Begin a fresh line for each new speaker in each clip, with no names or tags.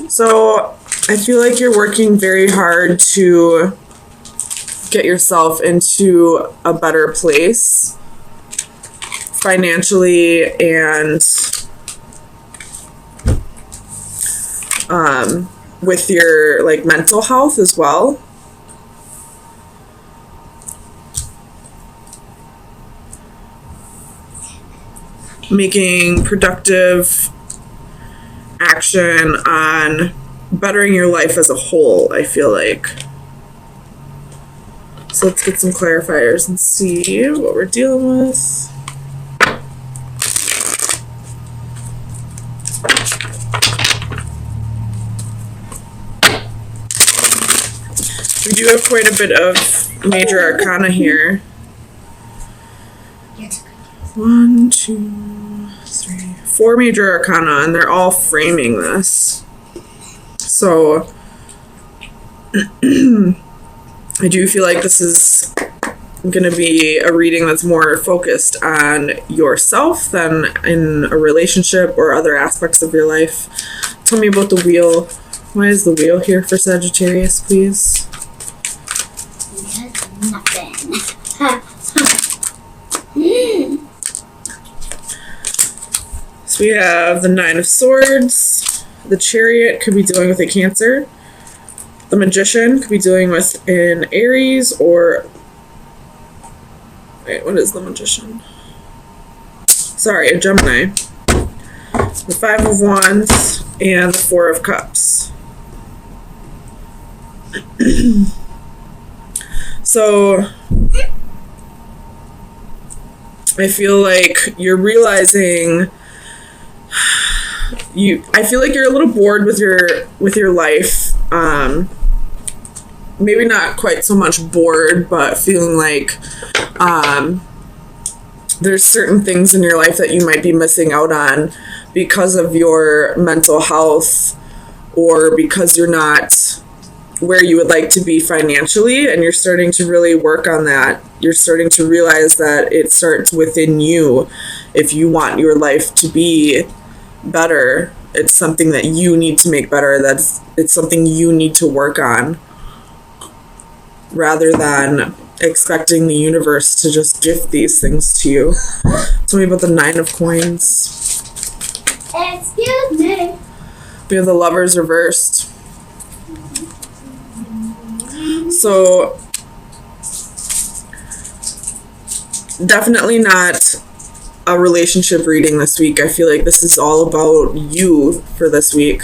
So I feel like you're working very hard to get yourself into a better place financially and with your like mental health as well. Making productive action on bettering your life as a whole, I feel like. So let's get some clarifiers and see what we're dealing with. We do have quite a bit of major arcana here. 1, 2, 3, 4 major arcana, and they're all framing this. So I do feel like this is going to be a reading that's more focused on yourself than in a relationship or other aspects of your life. Tell me about the wheel. Why is the wheel here for Sagittarius, please?
Nothing.
So we have the 9 of Swords. The Chariot could be dealing with a Cancer. The Magician could be dealing with an Aries or... Wait, what is the Magician? Sorry, a Gemini. The 5 of Wands and the 4 of Cups. So I feel like you're realizing I feel like you're a little bored with your life. Maybe not quite so much bored, but feeling like there's certain things in your life that you might be missing out on because of your mental health or because you're not where you would like to be financially, and you're starting to really work on that. You're starting to realize that it starts within you. If you want your life to be better, it's something that you need to make better. It's something you need to work on, rather than expecting the universe to just gift these things to you. Tell me about the 9 of Coins.
Excuse me.
We have the Lovers reversed. So definitely not a relationship reading this week. I feel like this is all about you for this week,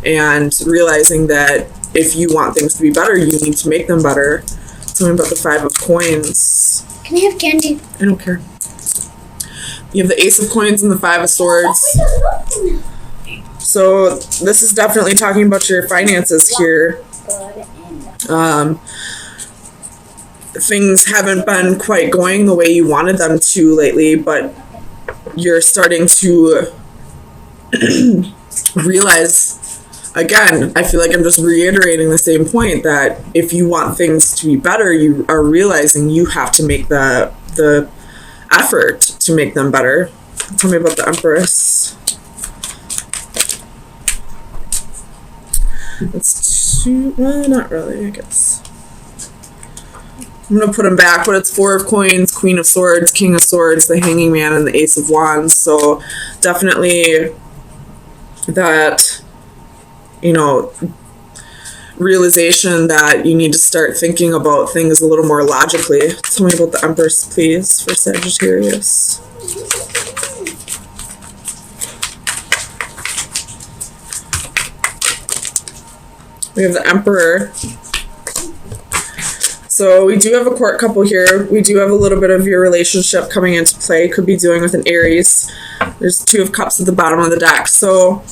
and realizing that if you want things to be better, you need to make them better. Tell me about the 5 of Coins.
Can I have candy?
I don't care. You have the Ace of Coins and the 5 of Swords. So this is definitely talking about your finances here. Things haven't been quite going the way you wanted them to lately, but you're starting to realize, again, I feel like I'm just reiterating the same point, that if you want things to be better, you are realizing you have to make the effort to make them better. Tell me about the Empress. It's two, well, not really, I guess. I'm going to put them back, but it's 4 of Coins, Queen of Swords, King of Swords, the Hanging Man, and the Ace of Wands. So definitely that, you know, realization that you need to start thinking about things a little more logically. Tell me about the Empress, please, for Sagittarius. We have the Emperor. So we do have a court couple here. We do have a little bit of your relationship coming into play. Could be dealing with an Aries. There's 2 of Cups at the bottom of the deck. So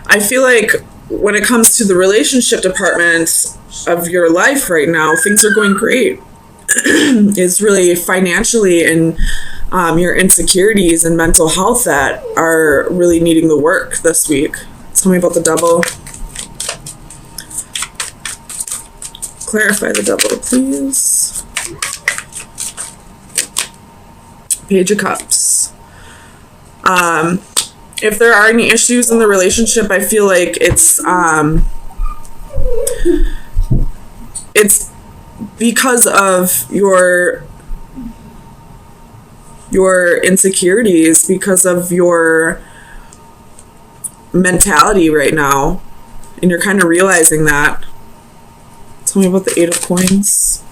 I feel like when it comes to the relationship department of your life right now, things are going great. It's really financially and your insecurities and mental health that are really needing the work this week. Tell me about the Devil. Clarify the Devil, please. Page of Cups. if there are any issues in the relationship, I feel like it's because of your insecurities, because of your mentality right now, and you're kind of realizing that. Tell me about the 8 of Coins.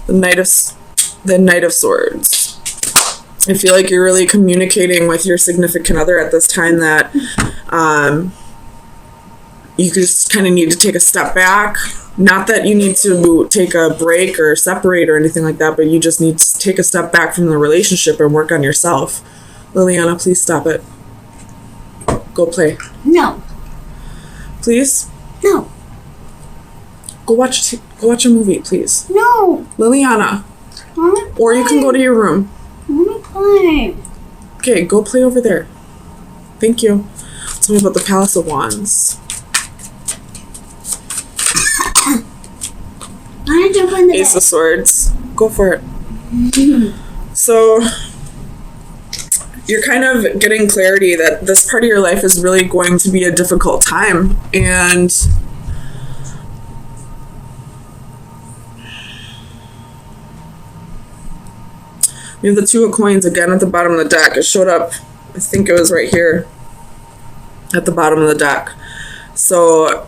The Knight of Swords. I feel like you're really communicating with your significant other at this time that you just kind of need to take a step back. Not that you need to take a break or separate or anything like that, but you just need to take a step back from the relationship and work on yourself. Liliana, please stop it. Go play.
No.
Please?
No.
Go watch a movie, please.
No.
Liliana. Or you can go to your room.
I want to play.
Okay, go play over there. Thank you. Tell me about the Palace of Wands.
I jump on the
Ace
bed.
of Swords. Go for it. So, you're kind of getting clarity that this part of your life is really going to be a difficult time. And we have the 2 of Coins again at the bottom of the deck. It showed up, I think it was right here at the bottom of the deck. So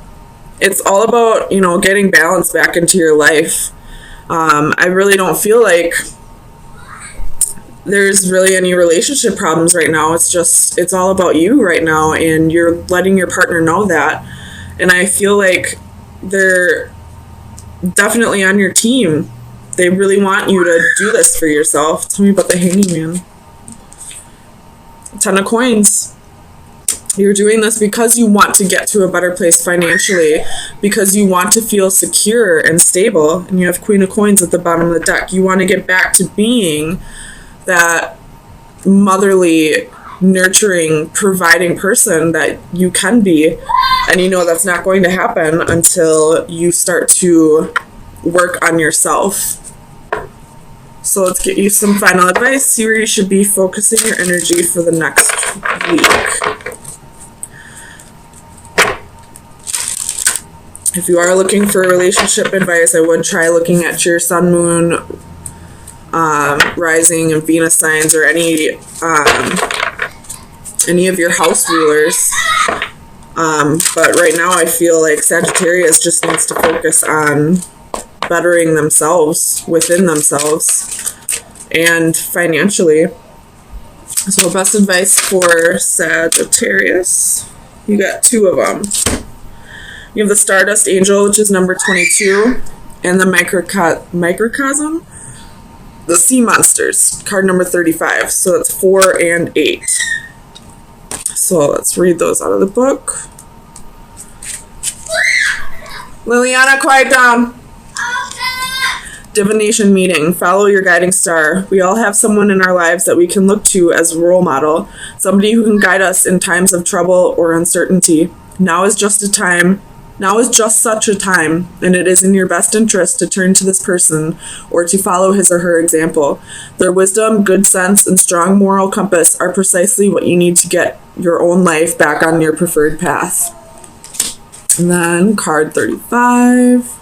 it's all about, getting balance back into your life. I really don't feel like there's really any relationship problems right now. It's all about you right now, and you're letting your partner know that. And I feel like they're definitely on your team. They really want you to do this for yourself. Tell me about the Hanging Man. 10 of Coins. You're doing this because you want to get to a better place financially, because you want to feel secure and stable. And you have Queen of Coins at the bottom of the deck. You want to get back to being that motherly, nurturing, providing person that you can be. And that's not going to happen until you start to work on yourself. So let's get you some final advice. See where you should be focusing your energy for the next week. If you are looking for relationship advice, I would try looking at your sun, moon, rising, and Venus signs, or any of your house rulers. But right now I feel like Sagittarius just needs to focus on bettering themselves within themselves and financially. So best advice for Sagittarius. You got 2 of them. You have the Stardust Angel, which is number 22, and the Microcosm, the Sea Monsters, card number 35. So that's 4 and 8. So let's read those out of the book. Liliana, quiet down. Divination meeting. Follow your guiding star. We all have someone in our lives that we can look to as a role model, somebody who can guide us in times of trouble or uncertainty. Now is just such a time, and it is in your best interest to turn to this person or to follow his or her example. Their wisdom, good sense, and strong moral compass are precisely what you need to get your own life back on your preferred path. And then card 35.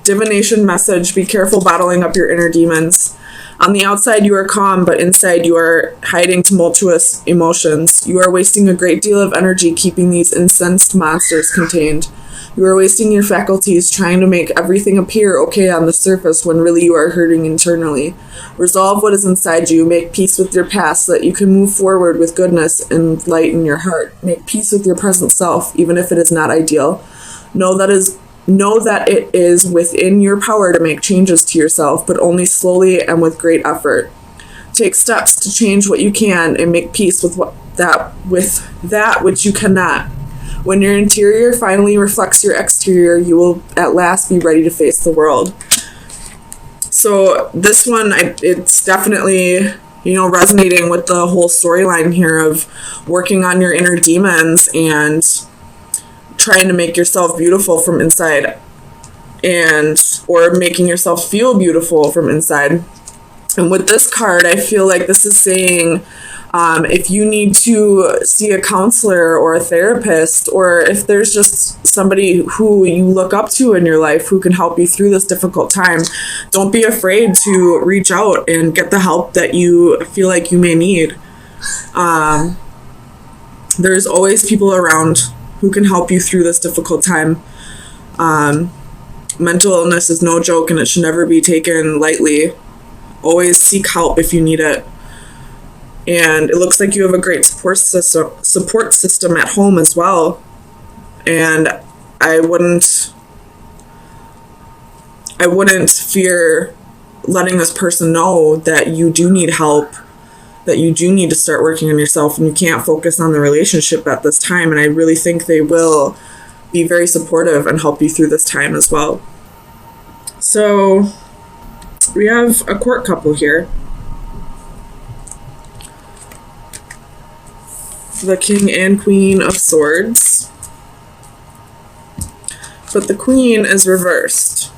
Divination message. Be careful bottling up your inner demons. On the outside, you are calm, but inside you are hiding tumultuous emotions. You are wasting a great deal of energy keeping these incensed monsters contained. You are wasting your faculties trying to make everything appear okay on the surface when really you are hurting internally. Resolve what is inside you. Make peace with your past so that you can move forward with goodness and light in your heart. Make peace with your present self, even if it is not ideal. Know that it is within your power to make changes to yourself, but only slowly and with great effort. Take steps to change what you can and make peace with that which you cannot. When your interior finally reflects your exterior, you will at last be ready to face the world. So this one, it's definitely, resonating with the whole storyline here of working on your inner demons and trying to make yourself beautiful from inside, or making yourself feel beautiful from inside. And with this card, I feel like this is saying if you need to see a counselor or a therapist, or if there's just somebody who you look up to in your life who can help you through this difficult time, don't be afraid to reach out and get the help that you feel like you may need. There's always people around who can help you through this difficult time. Mental illness is no joke, and it should never be taken lightly. Always seek help if you need it. And it looks like you have a great support system at home as well. And I wouldn't fear letting this person know that you do need help, that you do need to start working on yourself, and you can't focus on the relationship at this time. And I really think they will be very supportive and help you through this time as well. So we have a court couple here. The King and Queen of Swords. But the Queen is reversed.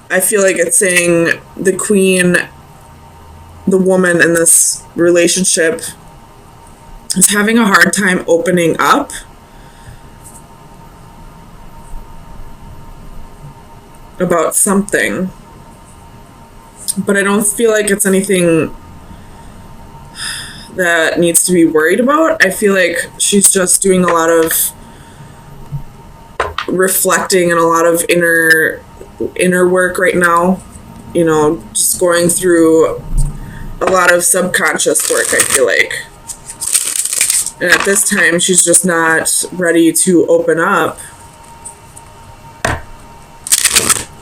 I feel like it's saying the Queen, the woman in this relationship, is having a hard time opening up. About something. But I don't feel like it's anything that needs to be worried about. I feel like she's just doing a lot of reflecting and a lot of inner work right now. You know, just going through a lot of subconscious work, I feel like. And at this time, she's just not ready to open up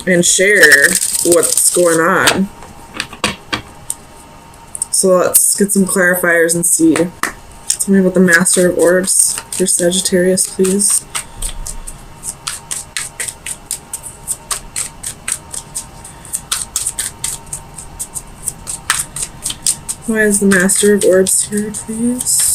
and share what's going on. So let's get some clarifiers and see. Tell me about the Master of Orbs for Sagittarius, please. Why is the Master of Orbs here, please?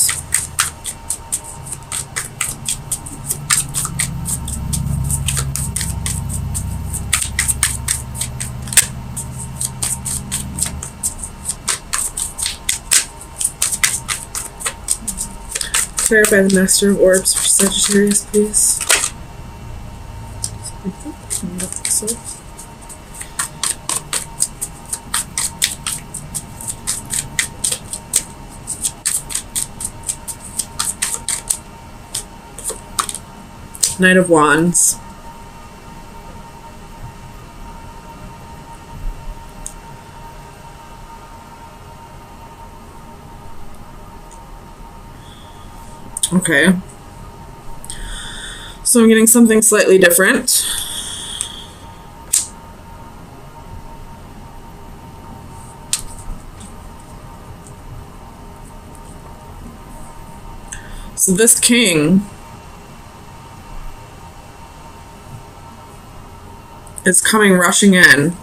Clarify the Master of Orbs for Sagittarius, please. Knight of Wands. Okay. So I'm getting something slightly different. So this king is coming rushing in.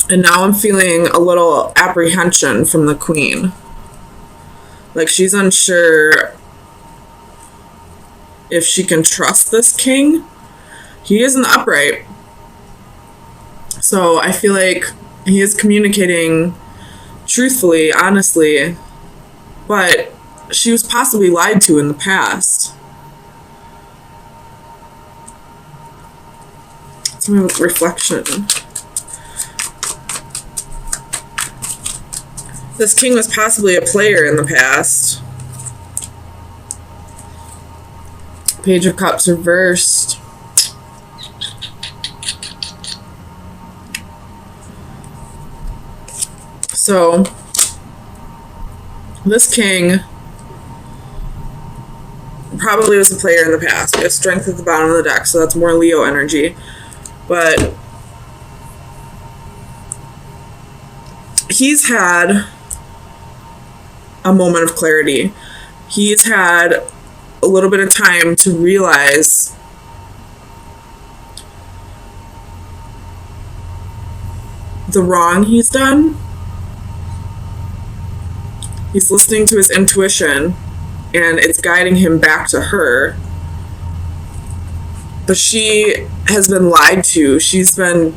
And now I'm feeling a little apprehension from the queen. Like she's unsure if she can trust this king. He isn't upright. So I feel like he is communicating truthfully, honestly, but she was possibly lied to in the past. It's my reflection. This king was possibly a player in the past. Page of Cups reversed. So, this king probably was a player in the past. We have Strength at the bottom of the deck, so that's more Leo energy. But he's had a moment of clarity. He's had a little bit of time to realize the wrong he's done. He's listening to his intuition, and it's guiding him back to her. But she has been lied to. She's been,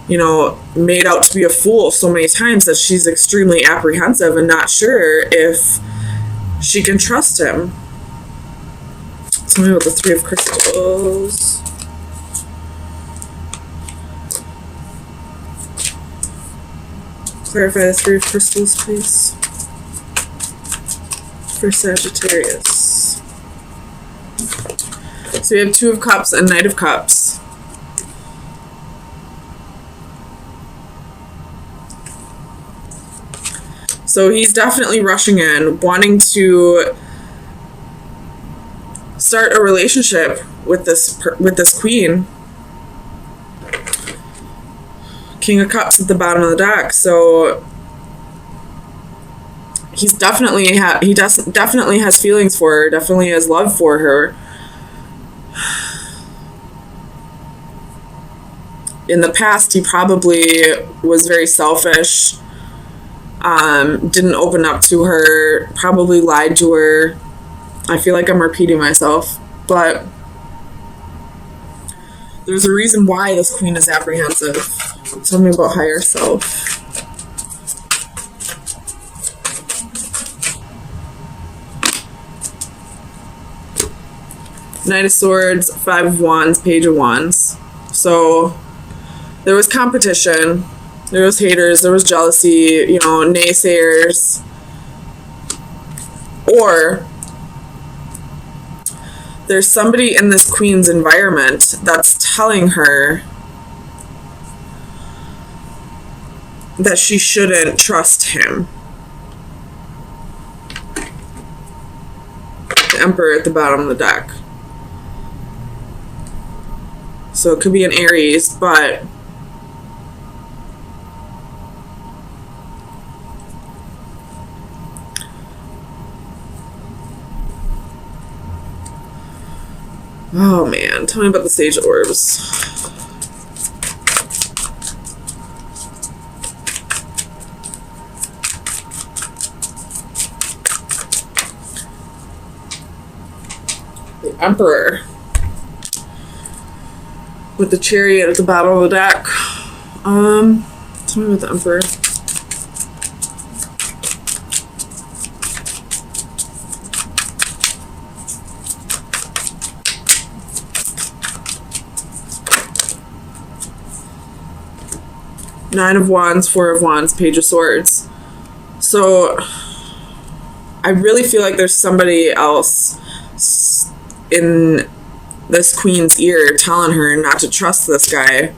you know, made out to be a fool so many times that she's extremely apprehensive and not sure if she can trust him. Tell me about the Three of Crystals. Clarify the Three of Crystals, please. For Sagittarius. So we have Two of Cups and Knight of Cups. So he's definitely rushing in, wanting to start a relationship with this queen. King of Cups at the bottom of the deck. So he's definitely definitely has feelings for her, definitely has love for her. In the past, he probably was very selfish, didn't open up to her, probably lied to her. I feel like I'm repeating myself, but there's a reason why this queen is apprehensive. Tell me about higher self. Knight of Swords, Five of Wands, Page of Wands. So there was competition, there was haters, there was jealousy, you know, naysayers. Or there's somebody in this queen's environment that's telling her that she shouldn't trust him. The Emperor at the bottom of the deck. So it could be an Aries, but oh man, tell me about the Sage Orbs. The Emperor with the Chariot at the bottom of the deck. Tell me about the Emperor. Nine of Wands, Four of Wands, Page of Swords. So I really feel like there's somebody else in this queen's ear telling her not to trust this guy.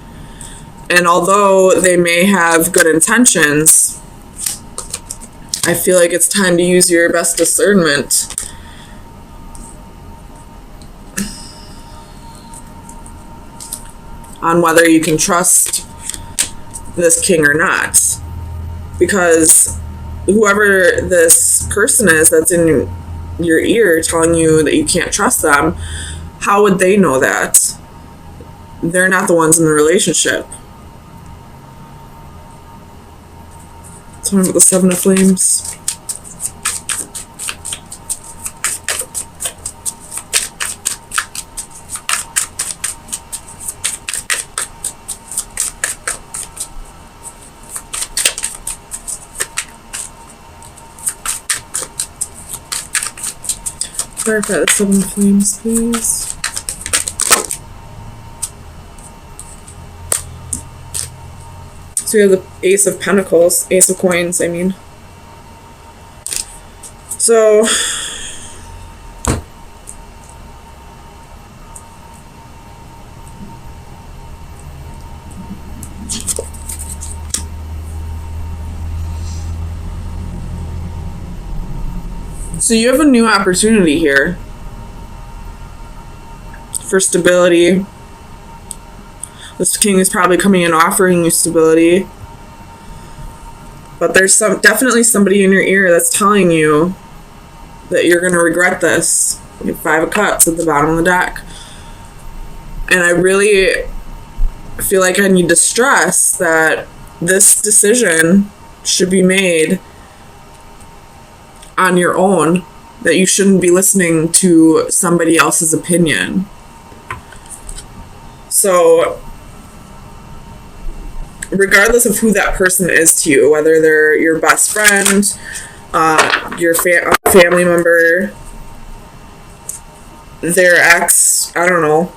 And although they may have good intentions, I feel like it's time to use your best discernment. On whether you can trust this king or not. Because whoever this person is that's in your ear telling you that you can't trust them, how would they know that? They're not the ones in the relationship. Tell me about the Seven of Flames. Clarify the Seven of Flames, please. So we have the Ace of Pentacles, Ace of Coins, I mean. So you have a new opportunity here for stability. This king is probably coming in offering you stability. But there's definitely somebody in your ear that's telling you that you're going to regret this. You have Five of Cups at the bottom of the deck. And I really feel like I need to stress that this decision should be made on your own, that you shouldn't be listening to somebody else's opinion. So regardless of who that person is to you, whether they're your best friend, your family member, their ex, I don't know,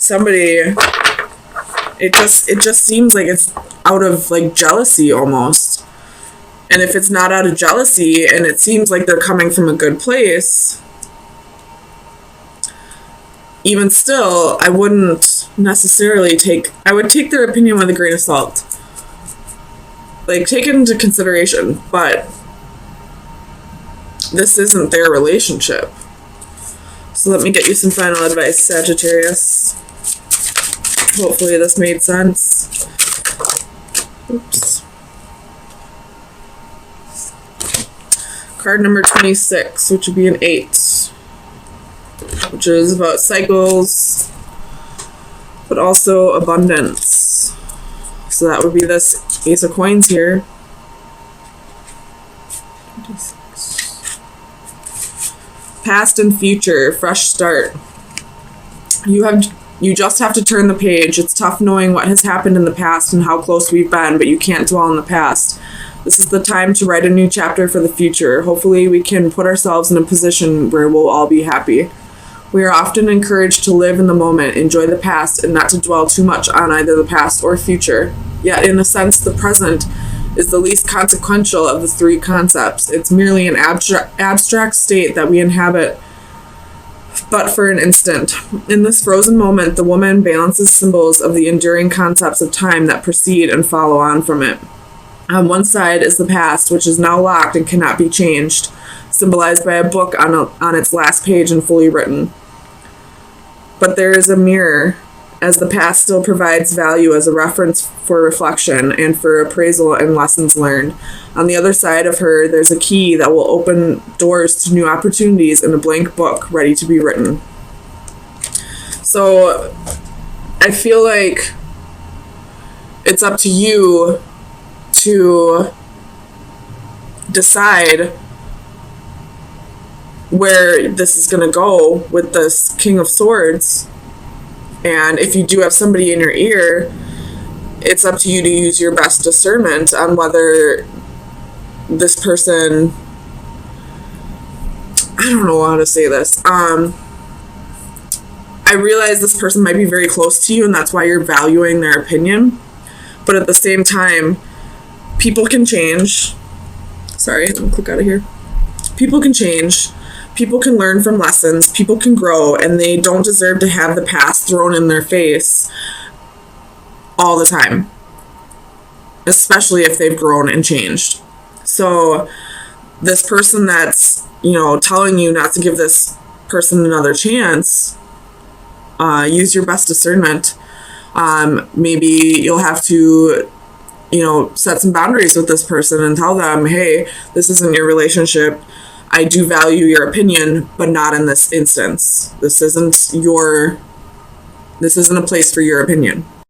somebody, it just seems like it's out of like jealousy almost. And if it's not out of jealousy and it seems like they're coming from a good place, even still, I wouldn't necessarily I would take their opinion with a grain of salt. Like, take it into consideration, but this isn't their relationship. So let me get you some final advice, Sagittarius. Hopefully this made sense. Oops. Card number 26, which would be an 8. Which is about cycles, but also abundance. So that would be this Ace of Coins here. 26. Past and future, fresh start. You just have to turn the page. It's tough knowing what has happened in the past and how close we've been, but you can't dwell in the past. This is the time to write a new chapter for the future. Hopefully we can put ourselves in a position where we'll all be happy. We are often encouraged to live in the moment, enjoy the past, and not to dwell too much on either the past or future. Yet, in a sense, the present is the least consequential of the three concepts. It's merely an abstract state that we inhabit, but for an instant. In this frozen moment, the woman balances symbols of the enduring concepts of time that precede and follow on from it. On one side is the past, which is now locked and cannot be changed, symbolized by a book on its last page and fully written. But there is a mirror, as the past still provides value as a reference for reflection and for appraisal and lessons learned. On the other side of her, there's a key that will open doors to new opportunities in a blank book ready to be written. So I feel like it's up to you to decide where this is going to go with this King of Swords. And if you do have somebody in your ear, it's up to you to use your best discernment on whether this person, I don't know how to say this. I realize this person might be very close to you and that's why you're valuing their opinion. But at the same time, people can change. Sorry, let me click out of here. People can change. People can learn from lessons, people can grow, and they don't deserve to have the past thrown in their face all the time, especially if they've grown and changed. So this person that's, telling you not to give this person another chance, use your best discernment. Maybe you'll have to, set some boundaries with this person and tell them, hey, this isn't your relationship. I do value your opinion, but not in this instance. This isn't a place for your opinion.